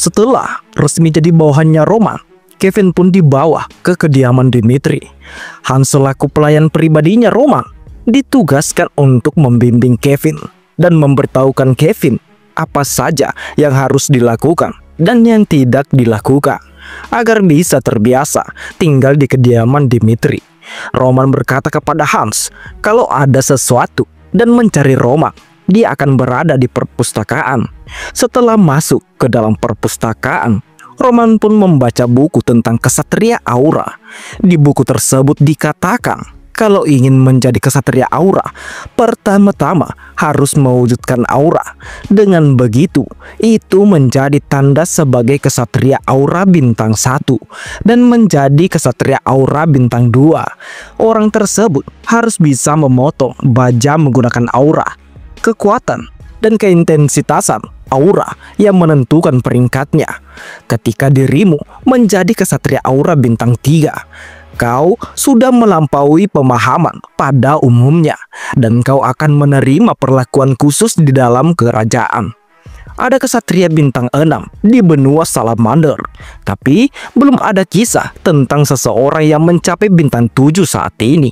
Setelah resmi jadi bawahannya Roman, Kevin pun dibawa ke kediaman Dimitri. Hans selaku pelayan pribadinya Roman ditugaskan untuk membimbing Kevin dan memberitahukan Kevin apa saja yang harus dilakukan dan yang tidak dilakukan agar bisa terbiasa tinggal di kediaman Dimitri. Roman berkata kepada Hans kalau ada sesuatu dan mencari Roman, dia akan berada di perpustakaan. Setelah masuk ke dalam perpustakaan, Roman pun membaca buku tentang kesatria aura. Di buku tersebut dikatakan kalau ingin menjadi kesatria aura, pertama-tama harus mewujudkan aura. Dengan begitu, itu menjadi tanda sebagai kesatria aura bintang 1 dan menjadi kesatria aura bintang 2. Orang tersebut harus bisa memotong baja menggunakan aura. Kekuatan dan keintensitasan aura yang menentukan peringkatnya. Ketika dirimu menjadi kesatria aura bintang 3, kau sudah melampaui pemahaman pada umumnya dan kau akan menerima perlakuan khusus di dalam kerajaan. Ada kesatria bintang 6 di benua Salamander, tapi belum ada kisah tentang seseorang yang mencapai bintang 7 saat ini.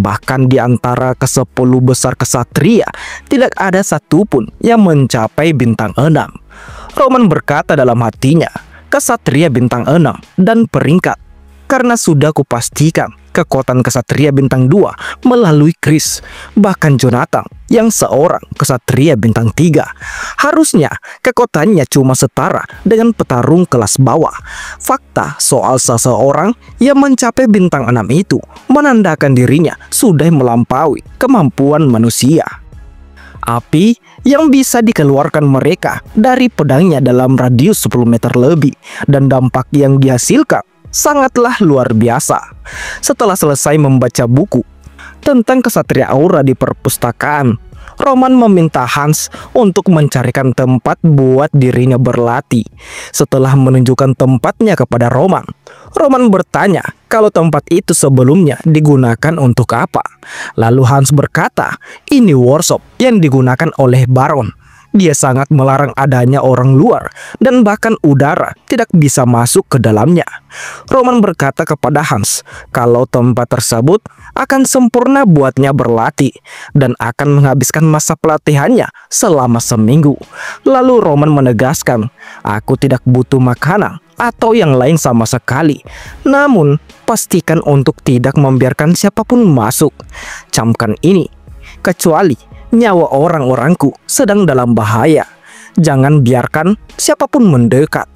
Bahkan di antara ke-10 besar kesatria, tidak ada satupun yang mencapai bintang 6. Roman berkata dalam hatinya, kesatria bintang 6 dan peringkat. Karena sudah kupastikan kekuatan kesatria bintang 2 melalui Chris, bahkan Jonathan yang seorang kesatria bintang 3. Harusnya kekuatannya cuma setara dengan petarung kelas bawah. Fakta soal seseorang yang mencapai bintang 6 itu menandakan dirinya sudah melampaui kemampuan manusia. Api yang bisa dikeluarkan mereka dari pedangnya dalam radius 10 meter lebih dan dampak yang dihasilkan sangatlah luar biasa. Setelah selesai membaca buku tentang kesatria aura di perpustakaan, Roman meminta Hans untuk mencarikan tempat buat dirinya berlatih. Setelah menunjukkan tempatnya kepada Roman, Roman bertanya kalau tempat itu sebelumnya digunakan untuk apa. Lalu Hans berkata, ini workshop yang digunakan oleh Baron. Dia sangat melarang adanya orang luar dan bahkan udara tidak bisa masuk ke dalamnya. Roman berkata kepada Hans kalau tempat tersebut akan sempurna buatnya berlatih dan akan menghabiskan masa pelatihannya selama seminggu. Lalu Roman menegaskan, aku tidak butuh makanan atau yang lain sama sekali. Namun pastikan untuk tidak membiarkan siapapun masuk. Camkan ini, kecuali nyawa orang-orangku sedang dalam bahaya. Jangan biarkan siapapun mendekat.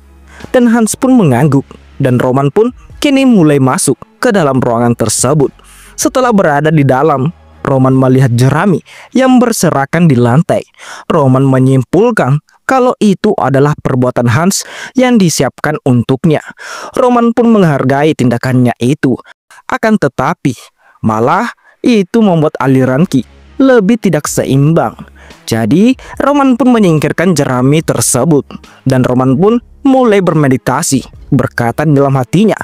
Dan Hans pun mengangguk dan Roman pun kini mulai masuk ke dalam ruangan tersebut. Setelah berada di dalam, Roman melihat jerami yang berserakan di lantai. Roman menyimpulkan kalau itu adalah perbuatan Hans yang disiapkan untuknya. Roman pun menghargai tindakannya itu. Akan tetapi, malah itu membuat aliran Ki lebih tidak seimbang. Jadi Roman pun menyingkirkan jerami tersebut dan Roman pun mulai bermeditasi, berkata dalam hatinya,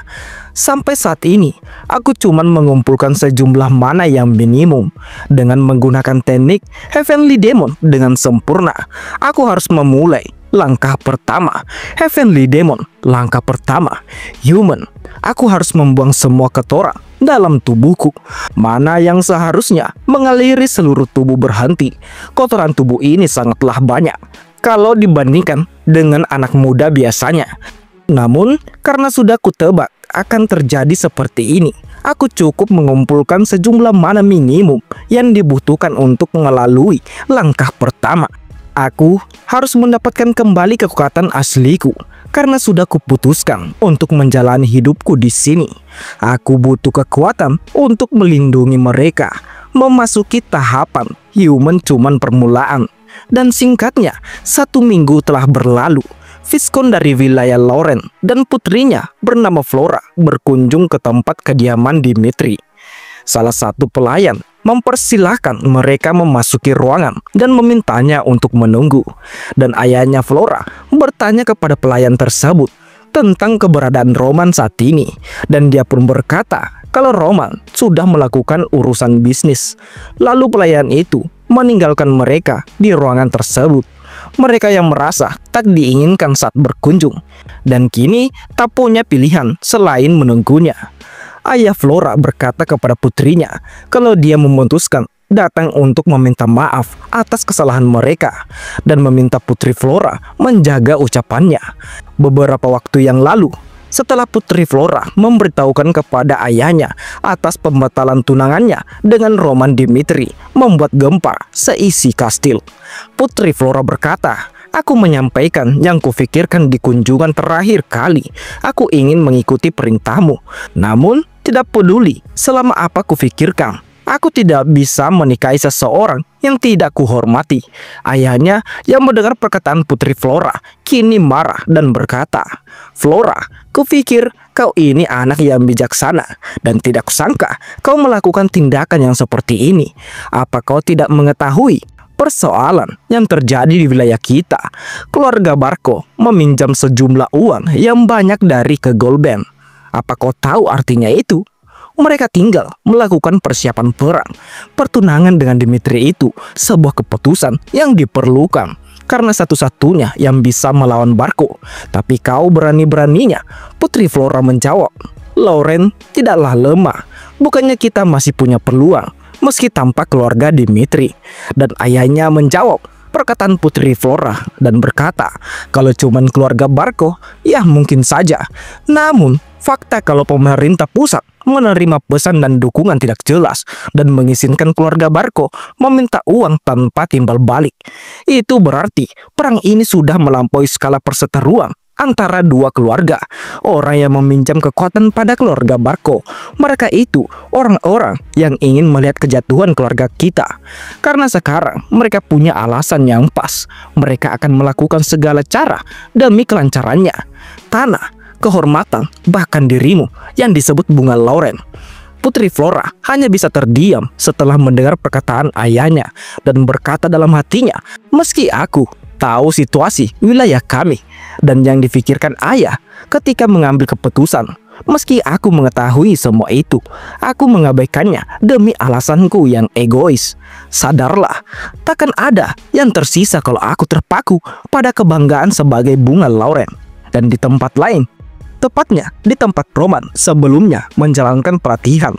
sampai saat ini aku cuman mengumpulkan sejumlah mana yang minimum. Dengan menggunakan teknik Heavenly Demon dengan sempurna, aku harus memulai langkah pertama. Heavenly Demon, langkah pertama Human. Aku harus membuang semua kotoran dalam tubuhku, mana yang seharusnya mengaliri seluruh tubuh berhenti. Kotoran tubuh ini sangatlah banyak kalau dibandingkan dengan anak muda biasanya. Namun karena sudah kutebak akan terjadi seperti ini, aku cukup mengumpulkan sejumlah mana minimum yang dibutuhkan untuk melalui langkah pertama. Aku harus mendapatkan kembali kekuatan asliku karena sudah kuputuskan untuk menjalani hidupku di sini. Aku butuh kekuatan untuk melindungi mereka. Memasuki tahapan Human cuman permulaan. Dan singkatnya, 1 minggu telah berlalu. Viscount dari wilayah Lauren dan putrinya bernama Flora berkunjung ke tempat kediaman Dimitri. Salah satu pelayan mempersilahkan mereka memasuki ruangan dan memintanya untuk menunggu. Dan ayahnya Flora bertanya kepada pelayan tersebut tentang keberadaan Roman saat ini. Dan dia pun berkata kalau Roman sudah melakukan urusan bisnis. Lalu pelayan itu meninggalkan mereka di ruangan tersebut. mereka yang merasa tak diinginkan saat berkunjung, dan kini tak punya pilihan selain menunggunya. Ayah Flora berkata kepada putrinya kalau dia memutuskan datang untuk meminta maaf atas kesalahan mereka dan meminta putri Flora menjaga ucapannya. Beberapa waktu yang lalu, setelah putri Flora memberitahukan kepada ayahnya atas pembatalan tunangannya dengan Roman Dimitri membuat gempar seisi kastil, putri Flora berkata, "Aku menyampaikan yang kufikirkan di kunjungan terakhir kali. Aku ingin mengikuti perintahmu. Namun, tidak peduli selama apa kufikirkan. Aku tidak bisa menikahi seseorang yang tidak kuhormati." Ayahnya yang mendengar perkataan putri Flora kini marah dan berkata, "Flora, kupikir kau ini anak yang bijaksana dan tidak kusangka kau melakukan tindakan yang seperti ini. Apa kau tidak mengetahui persoalan yang terjadi di wilayah kita? Keluarga Barco meminjam sejumlah uang yang banyak dari Kegolben. Apa kau tahu artinya itu? Mereka tinggal melakukan persiapan perang. Pertunangan dengan Dimitri itu sebuah keputusan yang diperlukan karena satu-satunya yang bisa melawan Barco. Tapi kau berani-beraninya." Putri Flora menjawab, "Lauren tidaklah lemah. Bukannya kita masih punya peluang meski tanpa keluarga Dimitri." Dan ayahnya menjawab perkataan putri Flora dan berkata, "Kalau cuman keluarga Barco, ya mungkin saja. Namun, fakta kalau pemerintah pusat menerima pesan dan dukungan tidak jelas dan mengizinkan keluarga Barco meminta uang tanpa timbal balik, itu berarti perang ini sudah melampaui skala perseteruan antara dua keluarga. Orang yang meminjam kekuatan pada keluarga Barco, mereka itu orang-orang yang ingin melihat kejatuhan keluarga kita. Karena sekarang mereka punya alasan yang pas. Mereka akan melakukan segala cara demi kelancarannya. Tanah, kehormatan, bahkan dirimu yang disebut bunga Lauren." Putri Flora hanya bisa terdiam setelah mendengar perkataan ayahnya dan berkata dalam hatinya, "Meski aku tahu situasi wilayah kami dan yang difikirkan ayah ketika mengambil keputusan, meski aku mengetahui semua itu, aku mengabaikannya demi alasanku yang egois. Sadarlah, takkan ada yang tersisa kalau aku terpaku pada kebanggaan sebagai bunga Lauren." Dan di tempat lain, tepatnya di tempat Roman sebelumnya menjalankan pelatihan,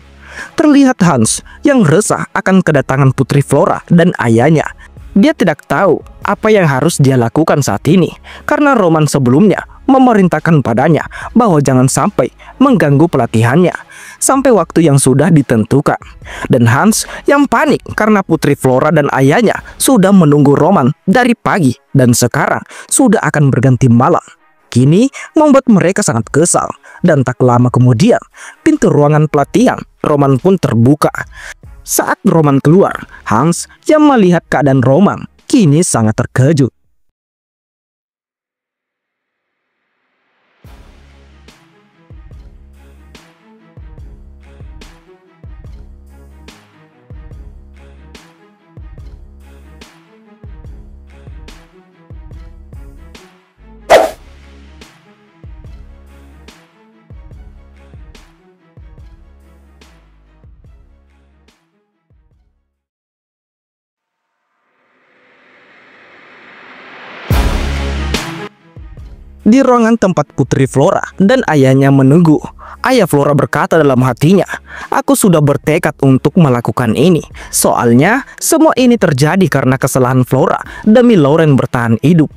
terlihat Hans yang resah akan kedatangan putri Flora dan ayahnya. Dia tidak tahu apa yang harus dia lakukan saat ini karena Roman sebelumnya memerintahkan padanya bahwa jangan sampai mengganggu pelatihannya sampai waktu yang sudah ditentukan. Dan Hans yang panik karena putri Flora dan ayahnya sudah menunggu Roman dari pagi dan sekarang sudah akan berganti malam. Kini membuat mereka sangat kesal, dan tak lama kemudian pintu ruangan pelatihan Roman pun terbuka. Saat Roman keluar, Hans yang melihat keadaan Roman kini sangat terkejut. Di ruangan tempat putri Flora dan ayahnya menunggu, ayah Flora berkata dalam hatinya, "Aku sudah bertekad untuk melakukan ini. Soalnya semua ini terjadi karena kesalahan Flora demi Lauren bertahan hidup.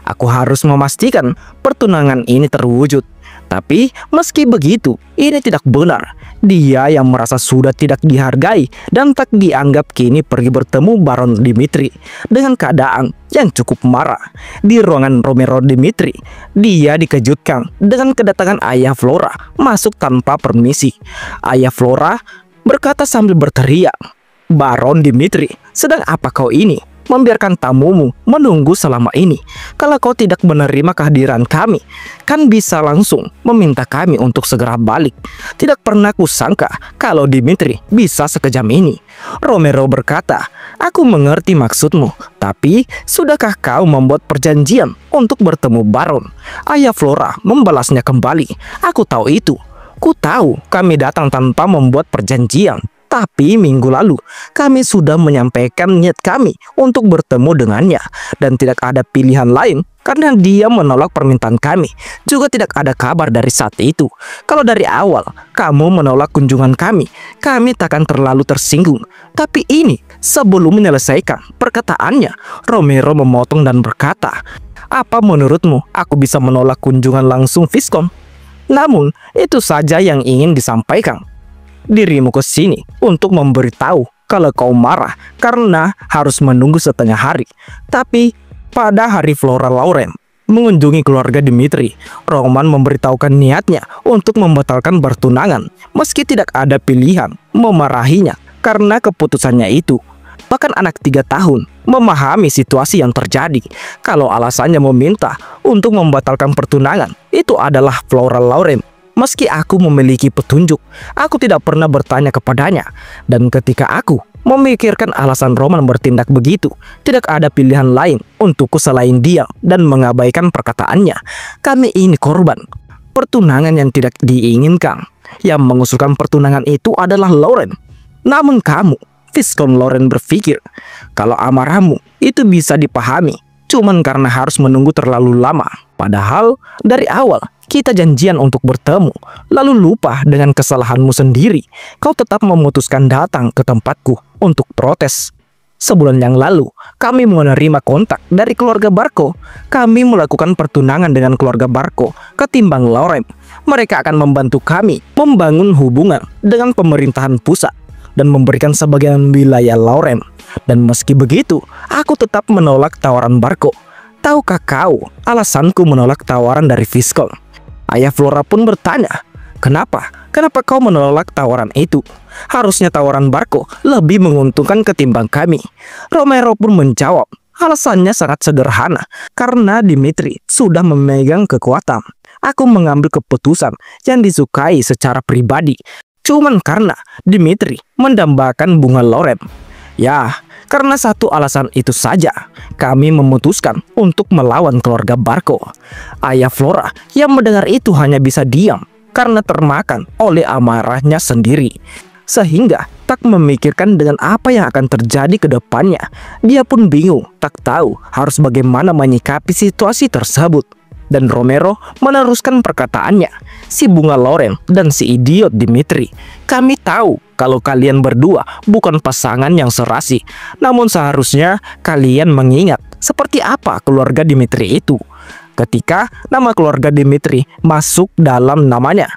Aku harus memastikan pertunangan ini terwujud." Tapi meski begitu, ini tidak benar. Dia yang merasa sudah tidak dihargai dan tak dianggap kini pergi bertemu Baron Dimitri dengan keadaan yang cukup marah. Di ruangan Romero Dimitri, dia dikejutkan dengan kedatangan ayah Flora masuk tanpa permisi. Ayah Flora berkata sambil berteriak, "Baron Dimitri, sedang apa kau ini? Membiarkan tamumu menunggu selama ini. Kalau kau tidak menerima kehadiran kami, kan bisa langsung meminta kami untuk segera balik. Tidak pernah kusangka kalau Dimitri bisa sekejam ini." Romero berkata, "Aku mengerti maksudmu, tapi sudahkah kau membuat perjanjian untuk bertemu Baron?" Ayah Flora membalasnya kembali, "Aku tahu itu. Ku tahu kami datang tanpa membuat perjanjian. Tapi minggu lalu kami sudah menyampaikan niat kami untuk bertemu dengannya dan tidak ada pilihan lain karena dia menolak permintaan kami. Juga tidak ada kabar dari saat itu. Kalau dari awal kamu menolak kunjungan kami takkan terlalu tersinggung. Tapi ini sebelum menyelesaikan perkataannya, Romero memotong dan berkata, "Apa menurutmu aku bisa menolak kunjungan langsung Viscount? Namun itu saja yang ingin disampaikan. Dirimu ke sini untuk memberitahu kalau kau marah karena harus menunggu setengah hari. Tapi pada hari Flora Lauren mengunjungi keluarga Dimitri, Roman memberitahukan niatnya untuk membatalkan pertunangan meski tidak ada pilihan memarahinya karena keputusannya itu. Bahkan anak 3 tahun memahami situasi yang terjadi. Kalau alasannya meminta untuk membatalkan pertunangan, itu adalah Flora Lauren. Meski aku memiliki petunjuk, aku tidak pernah bertanya kepadanya. Dan ketika aku memikirkan alasan Roman bertindak begitu, tidak ada pilihan lain untukku selain dia dan mengabaikan perkataannya. Kami ini korban pertunangan yang tidak diinginkan. Yang mengusulkan pertunangan itu adalah Lauren. Namun kamu, Viscount Lauren, berpikir kalau amarahmu itu bisa dipahami cuman karena harus menunggu terlalu lama. Padahal dari awal kita janjian untuk bertemu, lalu lupa dengan kesalahanmu sendiri. Kau tetap memutuskan datang ke tempatku untuk protes. Sebulan yang lalu, kami menerima kontak dari keluarga Barco. Kami melakukan pertunangan dengan keluarga Barco ketimbang Lauren. Mereka akan membantu kami membangun hubungan dengan pemerintahan pusat dan memberikan sebagian wilayah Lauren. Dan meski begitu, aku tetap menolak tawaran Barco. Tahukah kau alasanku menolak tawaran dari Viscount? Ayah Flora pun bertanya, kenapa kau menolak tawaran itu? Harusnya tawaran Barco lebih menguntungkan ketimbang kami. Romero pun menjawab, alasannya sangat sederhana, karena Dimitri sudah memegang kekuatan. Aku mengambil keputusan yang disukai secara pribadi, cuman karena Dimitri mendambakan bunga Lauren. Ya, karena satu alasan itu saja, kami memutuskan untuk melawan keluarga Barco. Ayah Flora yang mendengar itu hanya bisa diam karena termakan oleh amarahnya sendiri, sehingga tak memikirkan dengan apa yang akan terjadi ke depannya. Dia pun bingung, tak tahu harus bagaimana menyikapi situasi tersebut. Dan Romero meneruskan perkataannya, si bunga Lauren dan si idiot Dimitri. Kami tahu kalau kalian berdua bukan pasangan yang serasi. Namun seharusnya kalian mengingat seperti apa keluarga Dimitri itu. Ketika nama keluarga Dimitri masuk dalam namanya,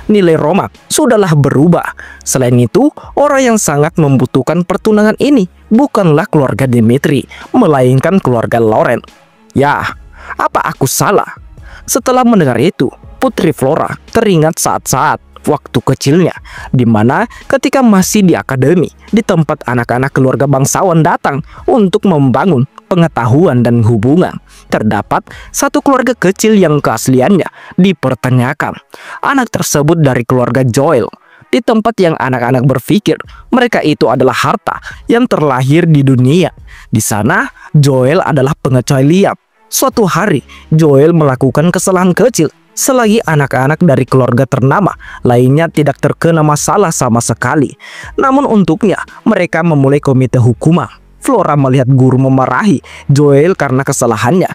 nilai Roma sudahlah berubah. Selain itu, orang yang sangat membutuhkan pertunangan ini bukanlah keluarga Dimitri, melainkan keluarga Lauren. Ya, apa aku salah? Setelah mendengar itu, Putri Flora teringat saat-saat waktu kecilnya, di mana ketika masih di akademi, di tempat anak-anak keluarga bangsawan datang untuk membangun pengetahuan dan hubungan. Terdapat satu keluarga kecil yang keasliannya dipertanyakan. Anak tersebut dari keluarga Joel. Di tempat yang anak-anak berpikir mereka itu adalah harta yang terlahir di dunia. Di sana, Joel adalah pengecoy liar. Suatu hari, Joel melakukan kesalahan kecil. Selagi anak-anak dari keluarga ternama lainnya tidak terkena masalah sama sekali. Namun untuknya, mereka memulai komite hukuman. Flora melihat guru memarahi Joel karena kesalahannya.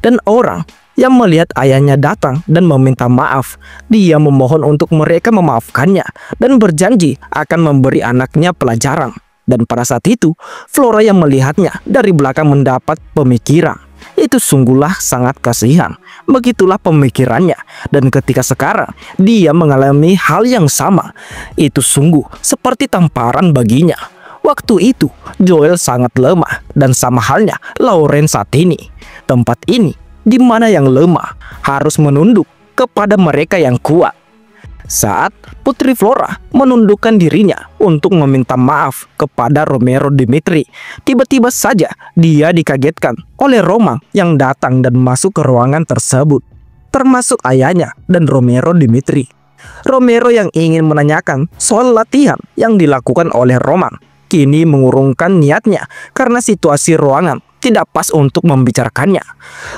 Dan orang yang melihat ayahnya datang dan meminta maaf, dia memohon untuk mereka memaafkannya dan berjanji akan memberi anaknya pelajaran. Dan pada saat itu, Flora yang melihatnya dari belakang mendapat pemikiran. Itu sungguhlah sangat kasihan. Begitulah pemikirannya. Dan ketika sekarang dia mengalami hal yang sama, itu sungguh seperti tamparan baginya. Waktu itu Joel sangat lemah, dan sama halnya Lauren saat ini. Tempat ini di mana yang lemah harus menunduk kepada mereka yang kuat. Saat Putri Flora menundukkan dirinya untuk meminta maaf kepada Romero Dimitri, tiba-tiba saja dia dikagetkan oleh Roman yang datang dan masuk ke ruangan tersebut, termasuk ayahnya dan Romero Dimitri. Romero yang ingin menanyakan soal latihan yang dilakukan oleh Roman, kini mengurungkan niatnya karena situasi ruangan tidak pas untuk membicarakannya.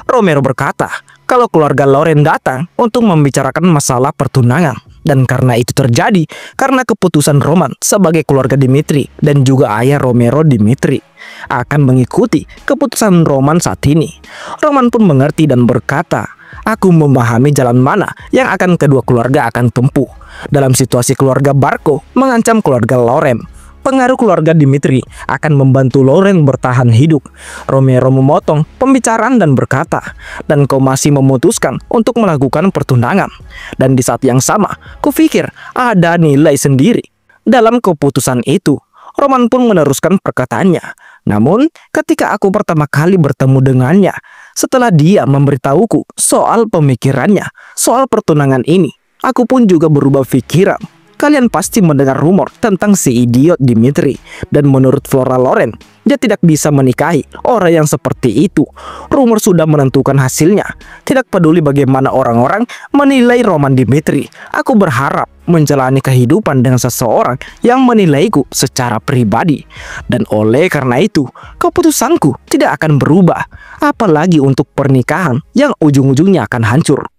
Romero berkata kalau keluarga Lauren datang untuk membicarakan masalah pertunangan. Dan karena itu terjadi karena keputusan Roman sebagai keluarga Dimitri dan juga ayah Romero Dimitri akan mengikuti keputusan Roman saat ini. Roman pun mengerti dan berkata, "Aku memahami jalan mana yang akan kedua keluarga akan tempuh dalam situasi keluarga Barco mengancam keluarga Loren. Pengaruh keluarga Dimitri akan membantu Loren bertahan hidup." Romero memotong pembicaraan dan berkata, "Dan kau masih memutuskan untuk melakukan pertunangan. Dan di saat yang sama, kupikir ada nilai sendiri dalam keputusan itu." Roman pun meneruskan perkataannya, "Namun, ketika aku pertama kali bertemu dengannya, setelah dia memberitahuku soal pemikirannya, soal pertunangan ini, aku pun juga berubah pikiran. Kalian pasti mendengar rumor tentang si idiot Dimitri. Dan menurut Flora Loren, dia tidak bisa menikahi orang yang seperti itu. Rumor sudah menentukan hasilnya. Tidak peduli bagaimana orang-orang menilai Roman Dimitri, aku berharap menjalani kehidupan dengan seseorang yang menilaiku secara pribadi. Dan oleh karena itu, keputusanku tidak akan berubah, apalagi untuk pernikahan yang ujung-ujungnya akan hancur."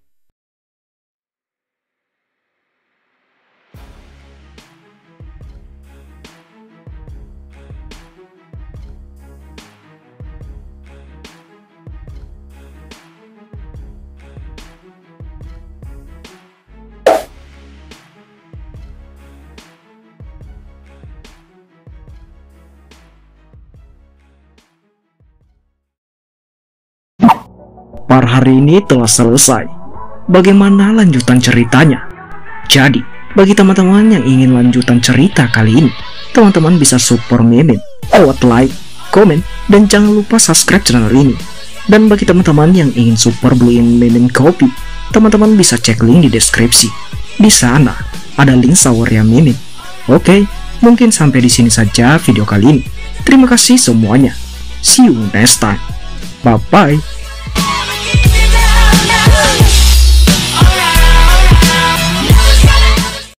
Per hari ini telah selesai. Bagaimana lanjutan ceritanya? Jadi, bagi teman-teman yang ingin lanjutan cerita kali ini, teman-teman bisa support Mimin lewat like, komen, dan jangan lupa subscribe channel ini. Dan bagi teman-teman yang ingin support beliin Mimin kopi, teman-teman bisa cek link di deskripsi. Di sana ada link sawernya Mimin. Oke, mungkin sampai di sini saja video kali ini. Terima kasih semuanya. See you next time. Bye bye.